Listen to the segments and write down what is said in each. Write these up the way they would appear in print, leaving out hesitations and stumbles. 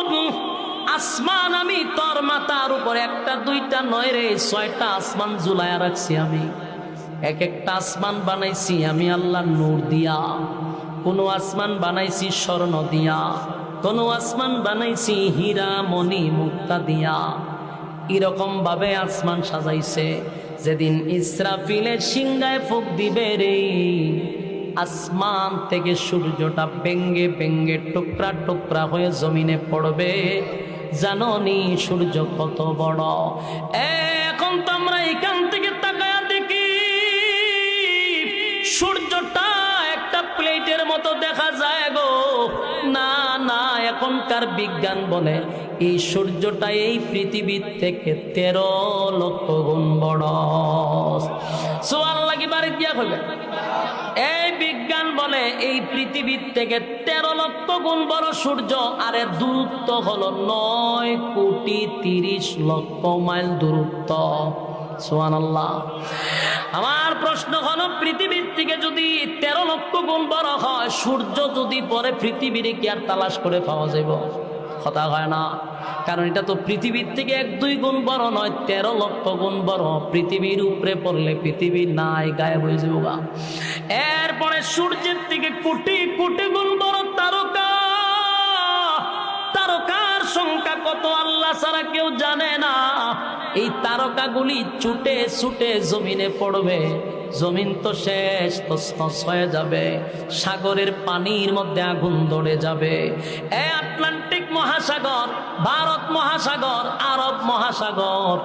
বলে আসমান আমি তোর মাথার উপর একটা দুইটা নয় রে 6টা আসমান ঝুলায়া রাখছি আমি। এক একটা আসমান বানাইছি আমি আল্লাহ নূর দিয়া, কোন আসমান বানাইছি স্বর্ণ দিয়া, কোন আসমান বানাইছি হীরা মণি মুক্তা দিয়া। এরকম ভাবে আসমান সাজাইছে। যেদিন ইসরাফিলের সিংহায় ফুঁক দিবে রে, আসমান থেকে সূর্যটা ভেঙ্গে ভেঙ্গে টুকরা টুকরা হয়ে জমিনে পড়বে। জানোনি সূর্য কত বড়? এখন তো আমরা এখান থেকে তাকায়া দেখি সূর্যটা একটা প্লেটের মতো দেখা যায় গো। না না, এখনকার বিজ্ঞান বলে এই সূর্যটা এই পৃথিবীর থেকে 13 লক্ষ গুণ বড়। সুবহানাল্লাহ কি বাড়ি দিয়া হবে? এই বিজ্ঞান বলে এই পৃথিবীর থেকে 13 লক্ষ গুণ বড় সূর্য, আর এর দূরত্ব হলো 9,30,00,000 মাইল দূরত্ব। সুবহানাল্লাহ। আমার প্রশ্ন হলো, পৃথিবীর থেকে যদি 13 লক্ষ গুণ বড় হয়, সূর্য যদি পরে পৃথিবীর কি আর তালাশ করে পাওয়া যাবে? কথা হয় না। কারণ এটা তো পৃথিবীর থেকে 1-2 গুণ বড় নয়, 13 লক্ষ গুণ বড়। পৃথিবীর উপরে পড়লে পৃথিবী নাই, গায়েব হয়ে যাবে। এরপরে সূর্যের থেকে কোটি কোটি গুণ বড় তারকা। তারকার সংখ্যা কত আল্লাহ ছাড়া কেউ জানে না। এই তারকাগুলি ছুটে ছুটে জমিনে পড়বে। জমিন তো শেষ, তছনছ হয়ে যাবে। সাগরের পানির মধ্যে আগুন ধরে যাবে। আটলান্টিক মহাসাগর, ভারত মহাসাগর, আরব মহাসাগর,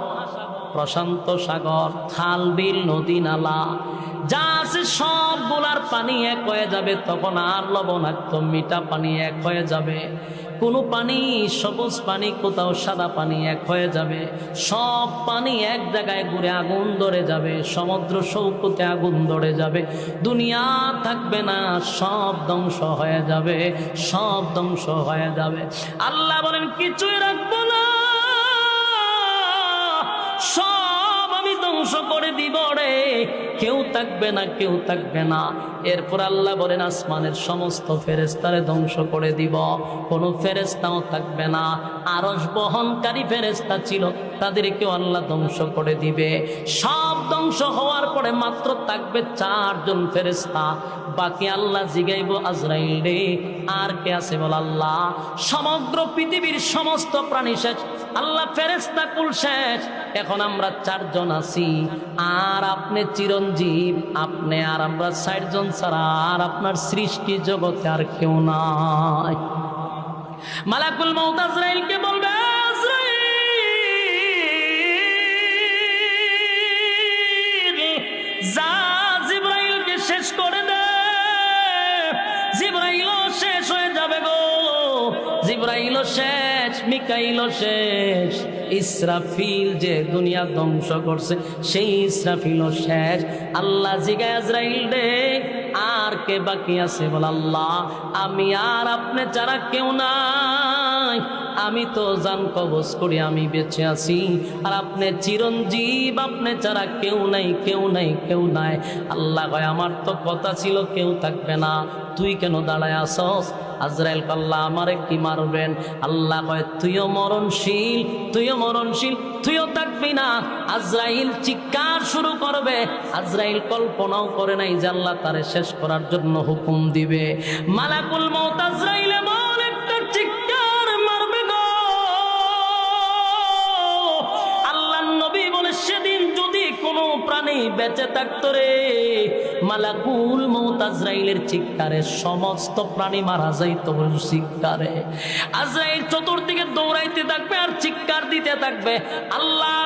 প্রশান্ত সাগর, খাল বিল নদী নালা যা আছে সবগুলার পানি এক হয়ে যাবে। তখন আর লবণাক্ত মিঠা পানি এক হয়ে যাবে। কোনো পানি সবুজ পানি, কোথাও সাদা পানি এক হয়ে যাবে। সব পানি এক জায়গায় ঘুরে আগুন ধরে যাবে। সমুদ্র সৈকতে আগুন ধরে যাবে। দুনিয়া থাকবে না, সব ধ্বংস হয়ে যাবে, সব ধ্বংস হয়ে যাবে। আল্লাহ বলেন কিছুই রাখবো না, সব আমি ধ্বংস করে দিব রে। কেউ থাকবে না, কেউ থাকবে না। এরপর আল্লাহ বলেন আসমানের সমস্ত ফেরেশতারে ধ্বংস করে দিব, কোনো ফেরেশতাও থাকবে না। আরশ বহনকারী ফেরেশতা ছিল, তাদেরকেও আল্লাহ ধ্বংস করে দিবে। সব ধ্বংস হওয়ার পরে মাত্র থাকবে 4 জন ফেরেশতা। বাকি আল্লাহ জিগাইব আজরাইল রে আর কে আছে বল? আল্লাহ। সমগ্র পৃথিবীর সমস্ত প্রাণী শেষ, আল্লাহ ফেরেশতা কুল শেষ। এখন আমরা 4 জন আছি, আর আপনি চিরঞ্জীব, আপনি আর আমরা 60 জন ছাড়া আর আপনার সৃষ্টি জগতে আর কেউ নাই। মালাকুল মউত আজরাইলকে বলবে, আজরাইল যা জিবরাইলকে শেষ করে দে। জিবরাইলও শেষ হয়ে যাবে গো। জিবরাইলও শেষ, মিকাইলও শেষ, ইসরাফিল যে দুনিয়া ধ্বংস করছে সেই ইসরাফিলও শেষ। আল্লাহ জিগায় আজরাইল রে আর কে বাকি আছে বল? আল্লাহ। আমি আর আপনি ছাড়া কেউ নাই। আমি তো জান কবজ করি, আমি বেঁচে আছি, আর আপনি চিরঞ্জীব, আপনি ছাড়া কেউ নাই, কেউ নাই, কেউ নাই। আল্লাহ কয় আমার তো কথা ছিল কেউ থাকবে না, তুই কেন দাঁড়ায় আসস? আজরাইল আল্লাহ আমারে কি মারবেন? আল্লাহ কয় তুইও মরণশীল, তুইও মরণশীল, তুইও থাকবি না। আজরাইল চিৎকার শুরু করবে। আজরাইল কল্পনাও করে নাই যে আল্লাহ তারে শেষ করার জন্য হুকুম দিবে। মালাকুল মউত আজরাইল এমন একটা চিৎকার মারবে গো। আল্লাহর নবী বলে সেদিন যদি কোনো প্রাণী বেঁচে থাকতো রে, মালাকুল মউত আজরাইলের চিৎকারে সমস্ত প্রাণী মারা যাইত চিৎকারে। আজরাইল চতুর্দিকে দৌড়াইতে থাকবে আর চিৎকার দিতে থাকবে, আল্লাহ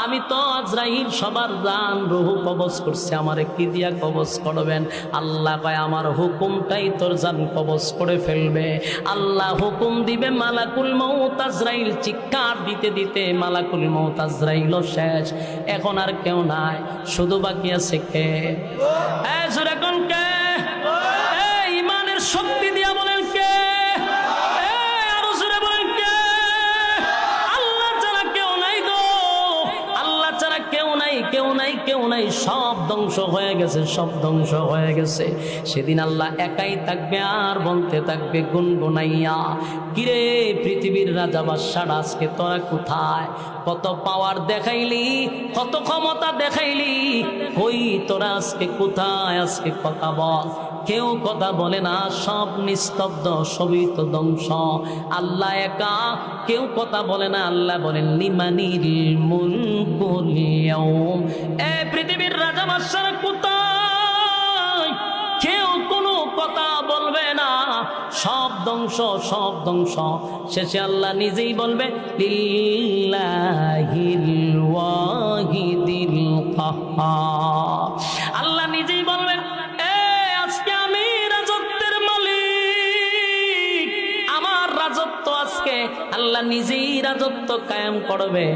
আমি তো আজরাইল সবার জান রূহ কবজ করছি, আমারে কি দিয়া কবজ করবেন? আল্লাহ কয় আমার হুকুমটাই তোর জান কবজ করে ফেলবে। আল্লাহ হুকুম দিবে, মালাকুল মউত আজরাইল চিৎকার দিতে দিতে মালাকুল মউত আজরাইলও শেষ। এখন আর কেউ নাই, শুধু বাকি আছে কে? ইমানের শক্তি দিয়া বলেন কে? আরো জোরে বলেন কে? আল্লাহ ছাড়া কেউ নাই গো, আল্লাহ ছাড়া কেউ নাই, কেউ নাই, কেউ নাই। নাই, সব ধ্বংস হয়ে গেছে, সব ধ্বংস হয়ে গেছে। সেদিন আল্লাহ একাই থাকবে আর বলতে থাকবে গুনগুনাইয়া, কিরে পৃথিবীর রাজা বাদশারা আজকে তোরা কোথায়? কত পাওয়ার দেখাইলি, কত ক্ষমতা দেখাইলি, কই তোরা আজকে কোথায়? আজকে কথা বল। কেউ কথা বলে না, সব নিস্তব্ধ, সবই তো ধ্বংস। আল্লাহ একা, কেউ কথা বলে না। আল্লাহ বলেন লিমানিল মুলকুল ইয়াউম, এ পৃথিবীর রাজা বাদশারা কোথায়? কেউ কোনো কথা বলবে না, সব ধ্বংস, সব ধ্বংস। শেষে আল্লাহ নিজেই বলবে লিল্লাহিল ওয়াহিদিল কাহ্হার। আল্লাহ নিজেই বলবে আজকে আমি রাজত্বের মালিক, আমার রাজত্ব আজকে। আল্লাহ নিজেই রাজত্ব কায়েম করবে,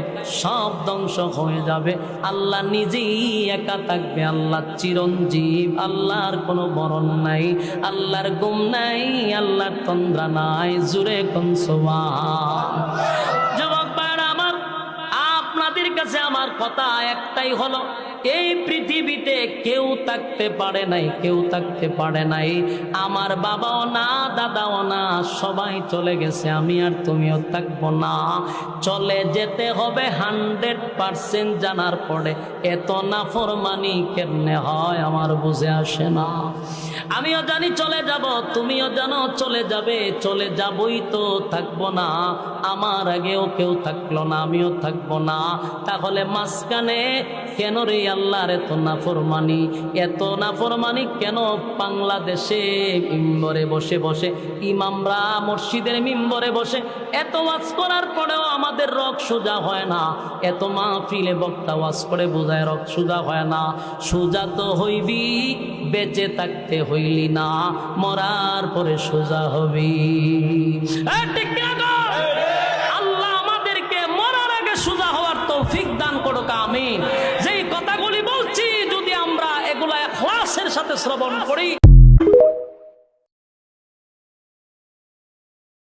সব ধ্বংস হয়ে যাবে। আল্লাহ নিজেই একা থাকবে। আল্লাহ চিরঞ্জীব, আল্লাহর কোনো মরণ নাই, আল্লাহর গুম নাই, আল্লাহর তন্দ্রা নাই। জুরে কোন সুবহান। যুবক ভাইরা আমার, আপনাদের কাছে আমার কথা একটাই হলো, এই পৃথিবীতে কেউ থাকতে পারে নাই, কেউ থাকতে পারে নাই। আমার বাবাও না, দাদাও না, সবাই চলে গেছে। আমি আর তুমিও থাকবো না। চলে যেতে হবে 100% জানার পরে এত নাফরমানি কেমনে হয় আমার বুঝে আসে না। আমিও জানি চলে যাব, তুমিও জানো চলে যাবে, চলে যাবই তো, থাকবো না। আমার আগেও কেউ থাকলো না, আমিও থাকবো না। তাহলে মাঝখানে কেন রে আল্লাহর এত নাফরমানি? এত নাফরমানি কেন? বাংলাদেশে মিম্বরে বসে বসে ইমামরা, মসজিদের মিম্বরে বসে এত ওয়াজ করার পরেও আমাদের রক সোজা হয় না। এত মাহফিলে বক্তা ওয়াজ করে বোঝায় রক সোজা হয় না। সোজা তো হইবি, বেঁচে থাকতে হইলি না, মরার পরে সোজা হবি। আল্লাহ আমাদেরকে মরার আগে সোজা হওয়ার তৌফিক দান করুক, আমিন। যেই কথাগুলি বলছি যদি আমরা এগুলা ইখলাসের সাথে শ্রবণ করি।